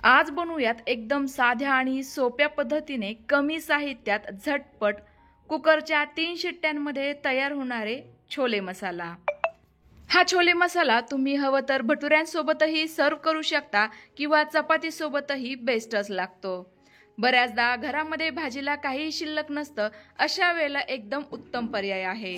आज बनवूयात एकदम साध्या आणि सोप्या पद्धतीने कमी साहित्यात झटपट कुकरच्या 3 शिट्ट्यांमध्ये तयार होणारे छोले मसाला। हा छोले मसाला तुम्ही हवं तर भटुऱ्यांसोबतही सर्व करू शकता किंवा चपातीसोबतही बेस्टच लागतो। बऱ्याचदा घरामध्ये भाजीला काही शिल्लक नसतं, अशा वेळेला एकदम उत्तम पर्याय आहे।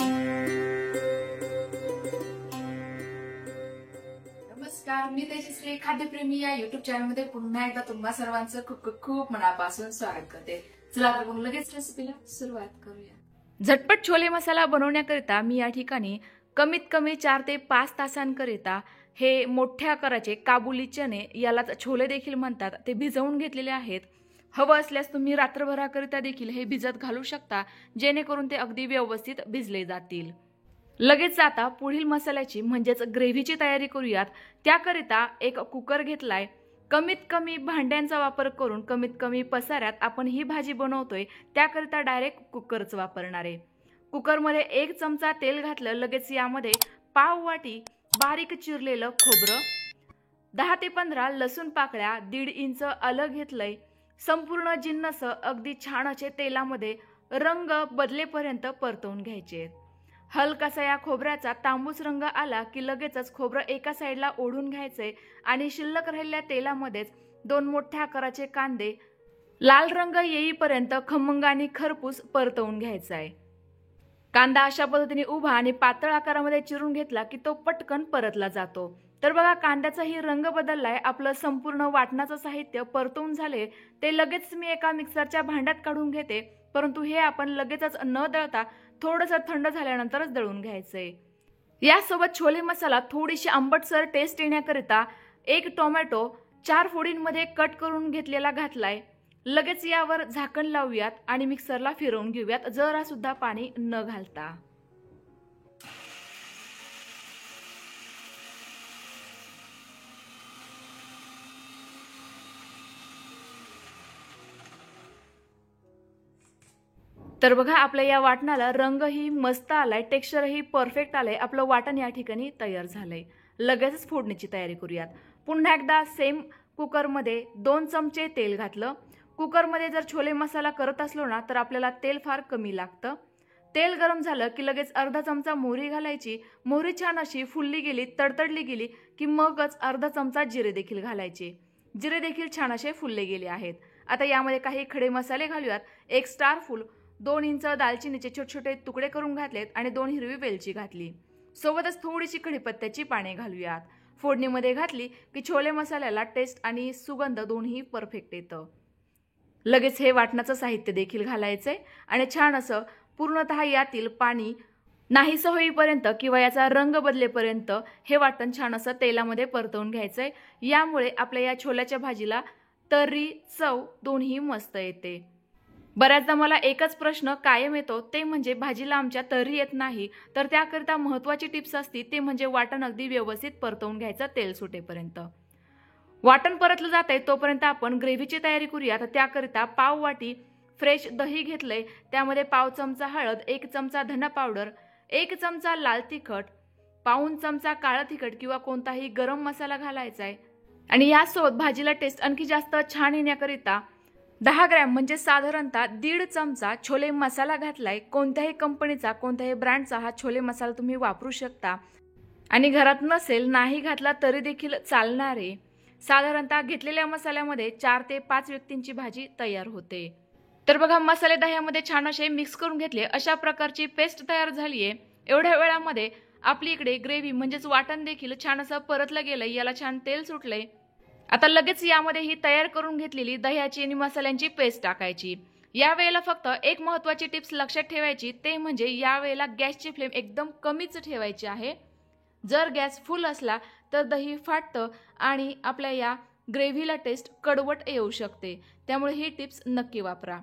नमस्कार, मी तेजश्री खाद्यप्रेमी या युट्यूब चॅनलमध्ये पुन्हा एकदा तुम्हा सर्वांचं खूप खूप मनापासून स्वागत करते। चला तर मग लगेच रेसिपीला सुरुवात करूया। झटपट छोले मसाला बनवण्याकरिता मी या ठिकाणी कमीत कमी 4 ते 5 तासांकरिता हे मोठ्या आकाराचे काबुली चणे, यालाच छोले देखील म्हणतात, ते भिजवून घेतलेले आहेत। हवं असल्यास तुम्ही रात्रभराकरिता देखील हे भिजत घालू शकता, जेणेकरून ते अगदी व्यवस्थित भिजले जातील। लगेच आता पुढील मसाल्याची म्हणजेच ग्रेव्हीची तयारी करूयात। त्याकरिता एक कुकर घेतलाय। कमीत कमी भांड्यांचा वापर करून कमीत कमी पसाऱ्यात आपण ही भाजी बनवतोय, त्याकरिता डायरेक्ट कुकरच वापरणार आहे। कुकरमध्ये 1 चमचा तेल घातलं। लगेच यामध्ये पाव वाटी बारीक चिरलेलं खोबरं, 10 ते 15 लसूण पाकळ्या, 1.5 इंच आलं घेतलंय। संपूर्ण जिन्नस अगदी छान असे तेलामध्ये रंग बदलेपर्यंत परतवून घ्यायचे। हलकासा या खोबऱ्याचा तांबूस रंग आला की लगेचच खोबरं एका साईडला ओढून घ्यायचंय आणि शिल्लक राहिलेल्या तेलामध्येच 2 मोठ्या आकाराचे कांदे लाल रंग येईपर्यंत खमंग आणि खरपूस परतवून घ्यायचा आहे। कांदा अशा पद्धतीने उभा आणि पातळ आकारामध्ये चिरून घेतला की तो पटकन परतला जातो। तर बघा, कांद्याचाही रंग बदललाय। आपलं संपूर्ण वाटणाचं साहित्य परतवून झाले, ते लगेच मी एका मिक्सरच्या भांड्यात काढून घेते, परंतु हे आपण लगेचच न दळता थोडंसं थंड झाल्यानंतरच दळून घ्यायचंय। यासोबत छोले मसाला थोडीशी आंबटसर टेस्ट येण्याकरिता 1 टोमॅटो 4 फोडींमध्ये कट करून घेतलेला घातलाय। लगेच यावर झाकण लावूयात आणि मिक्सरला फिरवून घेऊयात, जरा सुद्धा पाणी न घालता। तर बघा, आपल्या या वाटणाला रंगही मस्त आलाय, टेक्स्चरही परफेक्ट आलंय। आपलं वाटण या ठिकाणी तयार झालंय। लगेचच फोडणीची तयारी करूयात। पुन्हा एकदा सेम कुकरमध्ये 2 चमचे तेल घातलं। कुकरमध्ये जर छोले मसाला करत असलो ना, तर आपल्याला तेल फार कमी लागतं। तेल गरम झालं की लगेच अर्धा चमचा मोहरी घालायची। मोहरी छान अशी फुलली गेली, तडतडली गेली की मगच अर्धा चमचा जिरे देखील घालायचे। जिरे देखील छान असे फुलले गेले आहेत। आता यामध्ये काही खडे मसाले घालूयात। 1 स्टार फूल, 2 इंच दालचिनीचे छोटे छोटे तुकडे करून घातलेत आणि 2 हिरवी वेलची घातली। सोबतच थोडीशी कढीपत्त्याची पाने घालूयात। फोडणीमध्ये घातली की छोले मसाल्याला टेस्ट आणि सुगंध दोन्ही परफेक्ट येतं। लगेच हे वाटणाचं साहित्य देखील घालायचंय आणि छान असं पूर्णतः यातील पाणी नाहीसं होईपर्यंत किंवा याचा रंग बदलेपर्यंत हे वाटण छान असं तेलामध्ये परतवून घ्यायचंय। यामुळे आपल्या या छोल्याच्या भाजीला तर्री, चव दोन्ही मस्त येते। बऱ्याचदा मला एकच प्रश्न कायम येतो, ते म्हणजे भाजीला आमच्या तर्री येत नाही, तर त्याकरिता महत्त्वाची टिप्स असते, ते म्हणजे वाटण अगदी व्यवस्थित परतवून घ्यायचं तेल सुटेपर्यंत। वाटण परतलं जातंय तोपर्यंत आपण ग्रेव्हीची तयारी करूया। तर त्याकरिता पाव वाटी फ्रेश दही घेतलंय। त्यामध्ये पाव चमचा हळद, 1 चमचा धना पावडर, 1 चमचा लाल तिखट, पाऊण चमचा काळं तिखट किंवा कोणताही गरम मसाला घालायचा आहे। आणि यासोबत भाजीला टेस्ट आणखी जास्त छान येण्याकरिता 10 ग्रॅम म्हणजे साधारणतः 1.5 चमचा छोले मसाला घातलाय। कोणत्याही कंपनीचा, कोणत्याही ब्रँडचा हा छोले मसाला तुम्ही वापरू शकता आणि घरात नसेल, नाही घातला तरी देखील चालणार आहे। साधारणतः घेतलेल्या मसाल्यामध्ये 4 ते 5 व्यक्तींची भाजी तयार होते। तर बघा, मसाले दह्यामध्ये छान असे मिक्स करून घेतले। अशा प्रकारची पेस्ट तयार झालीये। एवढ्या वेळामध्ये आपली इकडे ग्रेव्ही म्हणजेच वाटण देखील छान असं परतलं गेलंय, याला छान तेल सुटलंय। आता लगेच यामध्ये ही तयार करून घेतलेली दह्याची आणि मसाल्यांची पेस्ट टाकायची। या वेळेला फक्त एक महत्त्वाची टिप्स लक्षात ठेवायची, ते म्हणजे या वेळेला गॅसची फ्लेम एकदम कमीच ठेवायची आहे। जर गॅस फुल असला तर दही फाटतं आणि आपल्या या ग्रेव्हीला टेस्ट कडवट येऊ शकते, त्यामुळे ही टिप्स नक्की वापरा।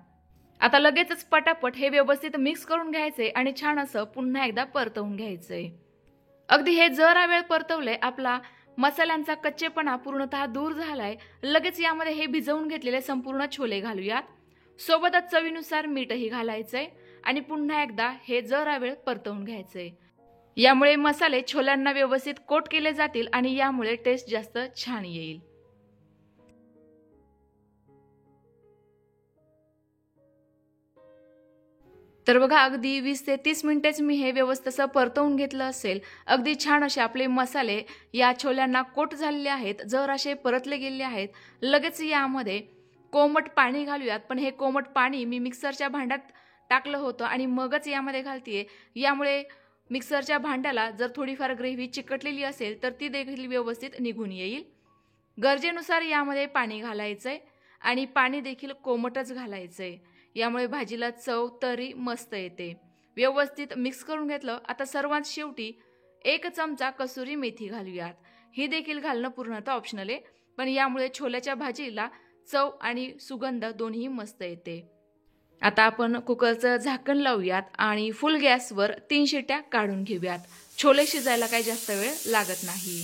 आता लगेचच पटापट हे व्यवस्थित मिक्स करून घ्यायचे आणि छान असं पुन्हा एकदा परतवून घ्यायचंय। अगदी हे जरा वेळ परतवलंय, आपला मसाल्यांचा कच्चेपणा पूर्णतः दूर झालाय। लगेच यामध्ये हे भिजवून घेतलेले संपूर्ण छोले घालूयात। सोबतच चवीनुसार मीठही घालायचंय आणि पुन्हा एकदा हे जरा वेळ परतवून घ्यायचंय। यामुळे मसाले छोल्यांना व्यवस्थित कोट केले जातील आणि यामुळे टेस्ट जास्त छान येईल। तर बघा अगदी 20 ते 30 मिनिटेच मी हे व्यवस्थित असं परतवून घेतलं असेल. अगदी छान असे आपले मसाले या छोल्यांना कोट झालेले आहेत, जर असे परतले गेलेले आहेत. लगेच यामध्ये कोमट पाणी घालूयात, पण हे कोमट पाणी मी मिक्सरच्या भांड्यात टाकलं होतं आणि मगच यामध्ये घालतीये. यामुळे मिक्सरच्या भांड्याला जर थोडीफार ग्रेव्ही चिकटलेली असेल तर ती देखील व्यवस्थित निघून येईल. गरजेनुसार यामध्ये पाणी घालायचंय आणि पाणी देखील कोमटच घालायचंय. यामुळे भाजीला चव तरी मस्त येते. व्यवस्थित मिक्स करून घेतलं. आता सर्वात शेवटी 1 चमचा कसुरी मेथी घालूयात. ही देखील घालणं पूर्णतः ऑप्शनल आहे, पण यामुळे छोल्याच्या भाजीला चव आणि सुगंध दोन्ही मस्त येते. आता आपण कुकरचं झाकण लावूयात आणि फुल गॅसवर 3 शिट्या काढून घेऊयात. छोले शिजायला काही जास्त वेळ लागत नाही.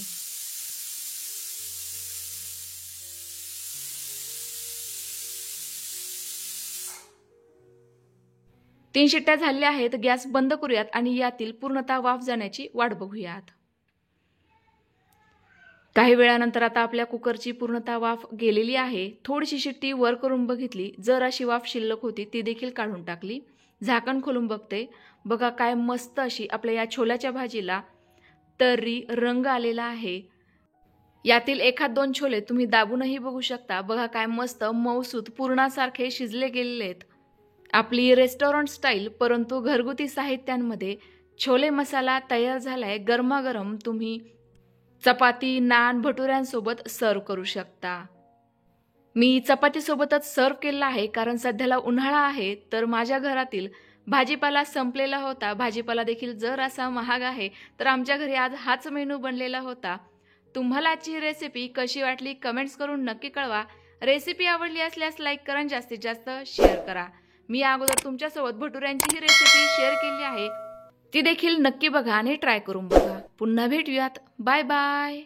तीन शिट्ट्या झालेल्या आहेत. गॅस बंद करूयात आणि यातील पूर्णतः वाफ जाण्याची वाट बघूयात. काही वेळानंतर आता आपल्या कुकरची पूर्णतः वाफ गेलेली आहे. थोडीशी शिट्टी वर करून बघितली, जर अशी वाफ शिल्लक होती ती देखील काढून टाकली. झाकण खोलून बघते, बघा काय मस्त अशी आपल्या या छोल्याच्या भाजीला तर्री रंग आलेला आहे. यातील 1-2 छोले तुम्ही दाबूनही बघू शकता. बघा काय मस्त मऊसूत पूर्णासारखे शिजले गेलेले आहेत. आपली रेस्टॉरंट स्टाईल परंतु घरगुती साहित्यांमध्ये छोले मसाला तयार झालाय. गरमागरम तुम्ही चपाती, नान, भटुऱ्यांसोबत सर्व करू शकता. मी चपातीसोबतच सर्व केला आहे कारण सध्याला उन्हाळा आहे, तर माझ्या घरातील भाजीपाला संपलेला होता. भाजीपाला देखील जर असा महाग आहे, तर आमच्या घरी आज हाच मेनू बनलेला होता. तुम्हाला आजची रेसिपी कशी वाटली कमेंट्स करून नक्की कळवा. रेसिपी आवडली असल्यास लाईक करा, जास्तीत जास्त शेअर करा. मी अगोदर तुमच्यासोबत भटुऱ्यांची ही रेसिपी शेअर केली आहे, ती देखील नक्की बघा आणि ट्राय करून बघा. पुन्हा भेटूयात. Bye bye.